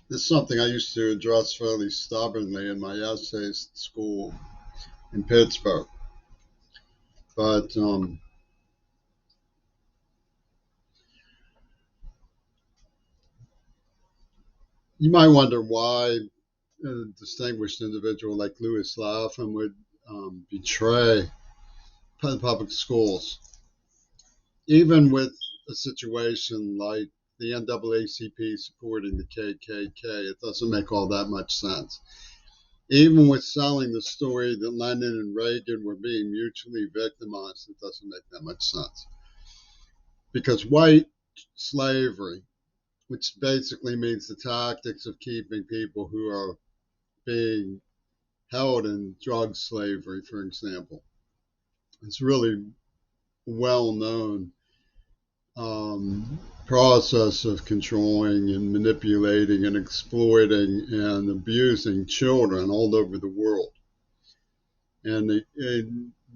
This is something I used to address fairly stubbornly in my essays at school in Pittsburgh. But you might wonder why a distinguished individual like Louis Lapham would betray the public schools, even with a situation like the NAACP supporting the KKK. It doesn't make all that much sense. Even with selling the story that Lenin and Reagan were being mutually victimized, it doesn't make that much sense. Because white slavery, which basically means the tactics of keeping people who are being held in drug slavery, for example, it's really well known process of controlling and manipulating and exploiting and abusing children all over the world. And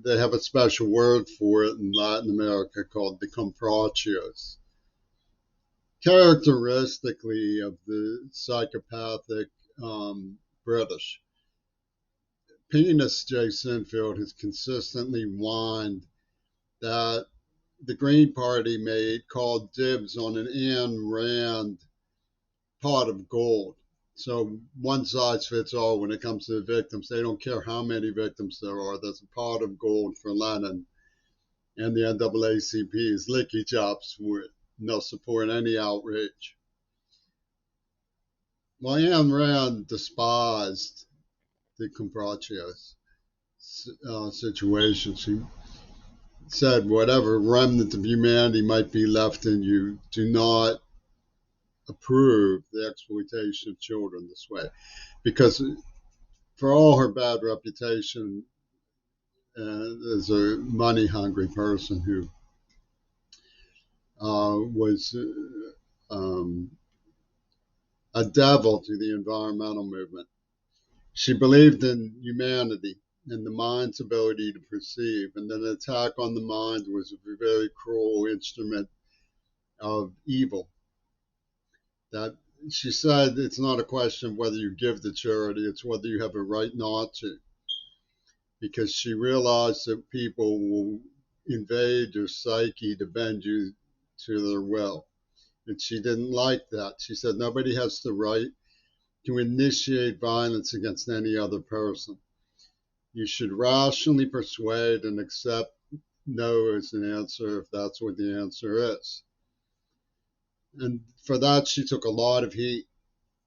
they have a special word for it in Latin America called the comprachios. Characteristically of the psychopathic British, Penis J. Sinfield has consistently whined that the Green Party made called dibs on an Ayn Rand pot of gold. So one size fits all when it comes to the victims. They don't care how many victims there are. There's a pot of gold for Lenin, and the NAACP is licky chops for it. And they'll support any outrage. Well, Ayn Rand despised the Comprachios situation. She said, whatever remnant of humanity might be left in you, do not approve the exploitation of children this way. Because for all her bad reputation as a money hungry person who was a devil to the environmental movement, she believed in humanity and the mind's ability to perceive, and then an attack on the mind was a very cruel instrument of evil. That she said it's not a question of whether you give to charity, it's whether you have a right not to. Because she realized that people will invade your psyche to bend you to their will. And she didn't like that. She said nobody has the right to initiate violence against any other person. You should rationally persuade and accept no as an answer if that's what the answer is. And for that, she took a lot of heat.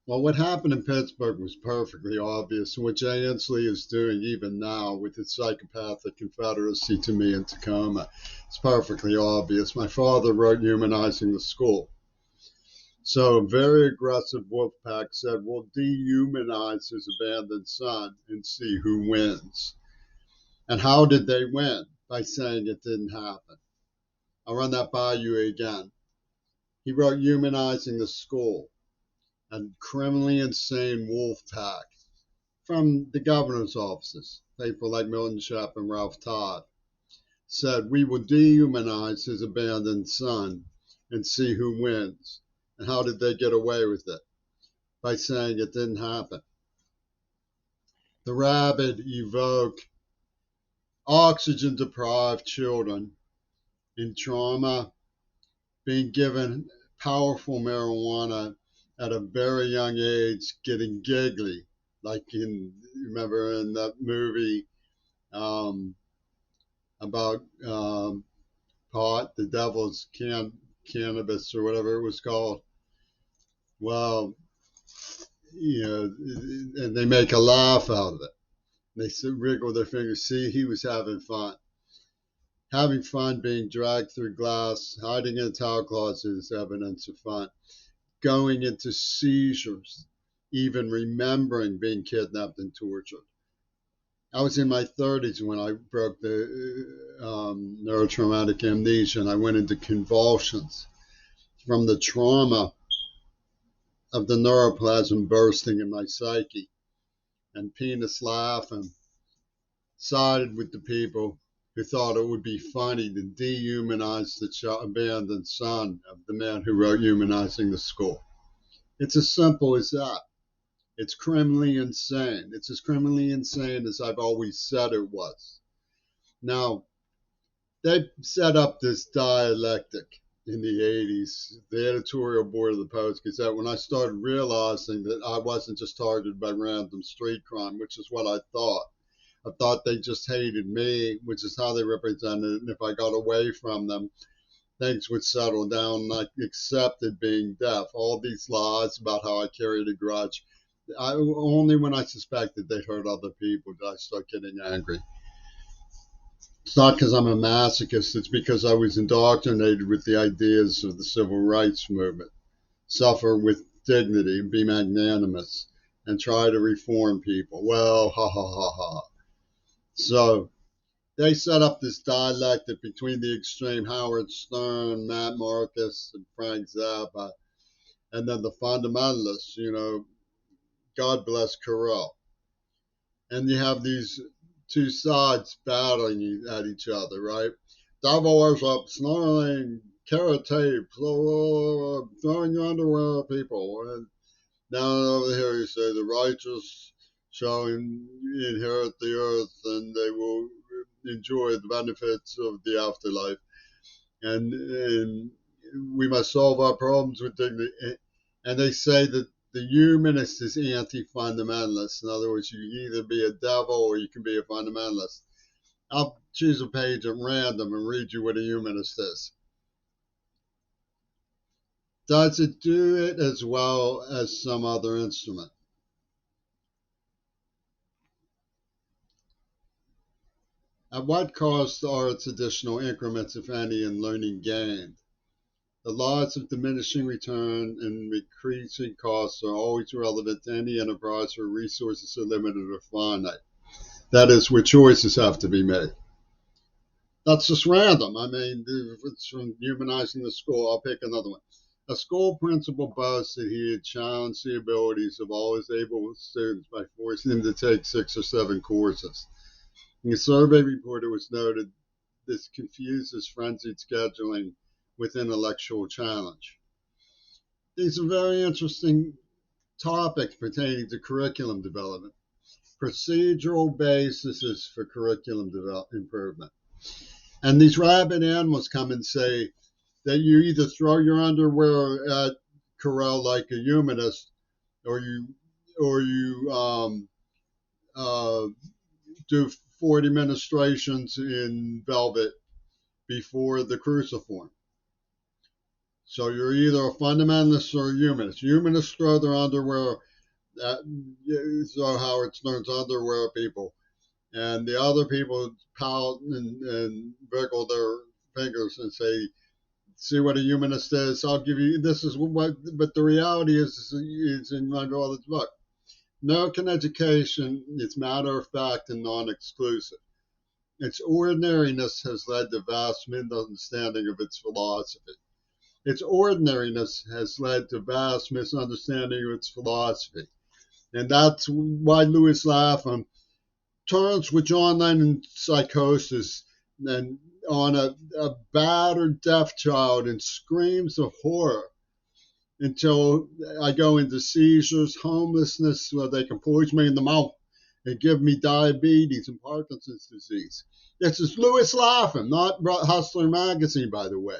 Well, what happened in Pittsburgh was perfectly obvious, and what Jay Inslee is doing even now with his psychopathic confederacy to me in Tacoma, it's perfectly obvious. My father wrote Humanizing the School. So a very aggressive wolf pack said, we'll dehumanize his abandoned son and see who wins. And how did they win? By saying it didn't happen. I'll run that by you again. He wrote Humanizing the School, a criminally insane wolf pack from the governor's offices. People like Milton Shep and Ralph Todd said, we will dehumanize his abandoned son and see who wins. And how did they get away with it? By saying it didn't happen. The rabid evoke oxygen deprived children in trauma being given powerful marijuana at a very young age, getting giggly, like remember in that movie about pot, the devil's cannabis or whatever it was called. Well, and they make a laugh out of it. They wriggle their fingers. See, he was having fun. Having fun being dragged through glass, hiding in a towel closet is evidence of fun. Going into seizures, even remembering being kidnapped and tortured. I was in my 30s when I broke the neurotraumatic amnesia, and I went into convulsions from the trauma of the neuroplasm bursting in my psyche. And Penis Lapham sided with the people who thought it would be funny to dehumanize the abandoned son of the man who wrote Humanizing the School. It's as simple as that. It's criminally insane. It's as criminally insane as I've always said it was. Now, they set up this dialectic in the 80s, the editorial board of the Post Gazette, when I started realizing that I wasn't just targeted by random street crime, which is what I thought. I thought they just hated me, which is how they represented it. And if I got away from them, things would settle down. And I accepted being deaf. All these lies about how I carried a grudge. Only when I suspected they'd hurt other people did I start getting angry. It's not because I'm a masochist, it's because I was indoctrinated with the ideas of the civil rights movement. Suffer with dignity, be magnanimous, and try to reform people. Well, ha ha ha ha. So they set up this dialectic between the extreme Howard Stern, Matt Marcus, and Frank Zappa, and then the fundamentalists, God bless Carell. And you have these two sides battling at each other, right? Devil worship, snarling, carrot tape, throwing your underwear at people. And down over here you say the righteous shall inherit the earth and they will enjoy the benefits of the afterlife. And we must solve our problems with dignity. And they say that the humanist is anti-fundamentalist. In other words, you can either be a devil or you can be a fundamentalist. I'll choose a page at random and read you what a humanist is. Does it do it as well as some other instrument? At what cost are its additional increments, if any, in learning gained? The laws of diminishing return and increasing costs are always relevant to any enterprise where resources are limited or finite. That is, where choices have to be made. That's just random. I mean, if it's from Humanizing the School, I'll pick another one. A school principal boasts that he had challenged the abilities of all his able students by forcing them to take 6 or 7 courses. In the survey report, it was noted this confuses frenzied scheduling with intellectual challenge. These are very interesting topics pertaining to curriculum development. Procedural bases for curriculum improvement. And these rabid animals come and say that you either throw your underwear at Carell like a humanist, or you do 40 ministrations in velvet before the cruciform. So you're either a fundamentalist or a humanist. Humanists throw their underwear so Howard Stern's underwear people, and the other people pout and wiggle their fingers and say, "See what a humanist is? I'll give you this is what." But the reality is in my brother's book. American education is matter of fact and non-exclusive. Its ordinariness has led to vast misunderstanding of its philosophy. Its ordinariness has led to vast misunderstanding of its philosophy. And that's why Louis Lapham turns with John Lennon's Psychosis and on a battered deaf child and screams of horror until I go into seizures, homelessness, where they can poison me in the mouth and give me diabetes and Parkinson's disease. This is Louis Lapham, not Hustler Magazine, by the way.